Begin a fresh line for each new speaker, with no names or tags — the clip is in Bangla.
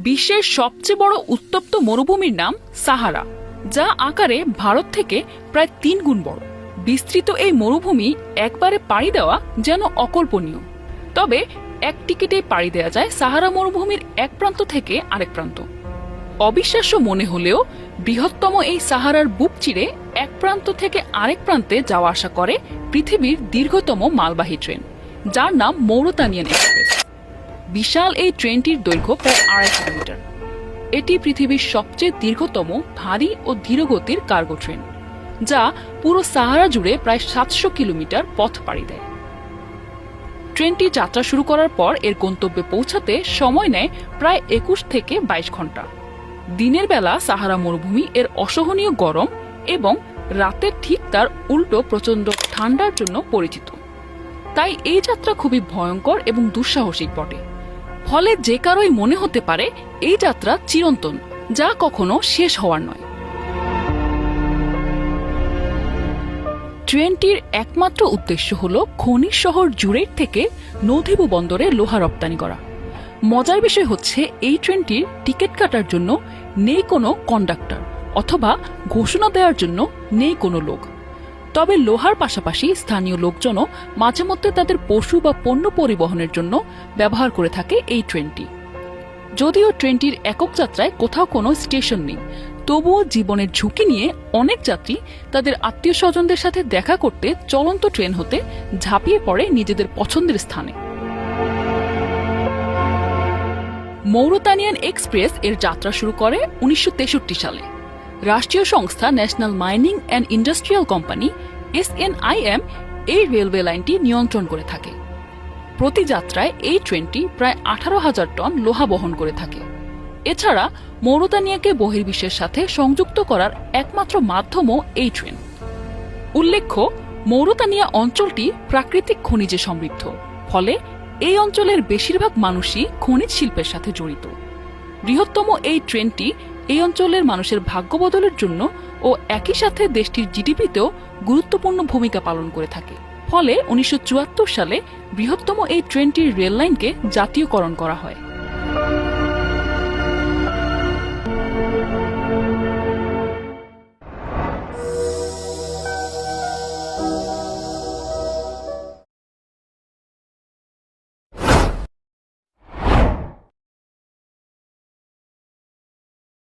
বিশ্বের সবচেয়ে বড় উত্তপ্ত মরুভূমির নাম সাহারা, যা আকারে ভারত থেকে প্রায় 3 গুণ বড়। বিস্তৃত এই মরুভূমি একবারে পাড়ি দেওয়া যেন অকল্পনীয়। তবে এক টিকিটে পাড়ি দেওয়া যায় সাহারা মরুভূমির এক প্রান্ত থেকে আরেক প্রান্ত। অবিশ্বাস্য মনে হলেও বৃহত্তম এই সাহারার বুক চিরে এক প্রান্ত থেকে আরেক প্রান্তে যাওয়া আসা করে পৃথিবীর দীর্ঘতম মালবাহী ট্রেন, যার নাম মৌরতানিয়ান এক্সপ্রেস। বিশাল এই ট্রেনটির দৈর্ঘ্য প্রায় 2.5 কিলোমিটার। এটি পৃথিবীর সবচেয়ে দীর্ঘতম ভারী ও ধীরগতির কার্গো ট্রেন, যা পুরো সাহারা জুড়ে প্রায় 700 কিলোমিটার পথ পাড়ি দেয়। ট্রেনটি যাত্রা শুরু করার পর এর গন্তব্যে পৌঁছাতে সময় নেয় প্রায় 21 থেকে 22 ঘন্টা। দিনের বেলা সাহারা মরুভূমি এর অসহনীয় গরম এবং রাতের ঠিক তার উল্টো প্রচণ্ড ঠান্ডার জন্য পরিচিত। তাই এই যাত্রা খুবই ভয়ঙ্কর এবং দুঃসাহসিক বটে। ফলে যে কারোই মনে হতে পারে এই যাত্রা চিরন্তন, যা কখনো শেষ হওয়ার নয়। ট্রেনটির একমাত্র উদ্দেশ্য হল খনিজ শহর জুরেট থেকে নৌধিবু বন্দরে লোহা রপ্তানি করা। মজার বিষয় হচ্ছে, এই ট্রেনটির টিকিট কাটার জন্য নেই কোনো কন্ডাক্টর অথবা ঘোষণা দেওয়ার জন্য নেই কোনো লোক। তবে লোহার পাশাপাশি স্থানীয় লোকজনও মাঝে মধ্যে তাদের পশু বা পণ্য পরিবহনের জন্য ব্যবহার করে থাকে এই ট্রেনটি। যদিও ট্রেনটির একক যাত্রায় কোথাও কোনো স্টেশন নেই, তবুও জীবনের ঝুঁকি নিয়ে অনেক যাত্রী তাদের আত্মীয় স্বজনদের সাথে দেখা করতে চলন্ত ট্রেন হতে ঝাঁপিয়ে পড়ে নিজেদের পছন্দের স্থানে। মৌরতানিয়ান এক্সপ্রেস এর যাত্রা শুরু করে 1963 সালে। রাষ্ট্রীয় সংস্থা national mining and industrial company SNIM এই রেলওয়ে লাইনটি নিয়ন্ত্রণ করে থাকে। প্রতি যাত্রায় এই ট্রেনটি প্রায় 18,000 টন লোহা বহন করে থাকে। এছাড়া মৌরতানিয়াকে বহির্বিশ্বের সাথে সংযুক্ত করার একমাত্র মাধ্যমও এই ট্রেন। উল্লেখ্য, মৌরতানিয়া অঞ্চলটি প্রাকৃতিক খনিজে সমৃদ্ধ, ফলে এই অঞ্চলের বেশিরভাগ মানুষই খনিজ শিল্পের সাথে জড়িত। বৃহত্তম এই ট্রেনটি এই অঞ্চলের মানুষের ভাগ্য বদলের জন্য ও একই সাথে দেশটির জিডিপিতেও গুরুত্বপূর্ণ ভূমিকা পালন করে থাকে। ফলে 1974 সালে বৃহত্তম এই ট্রেনটির রেল লাইনকে জাতীয়করণ করা হয়।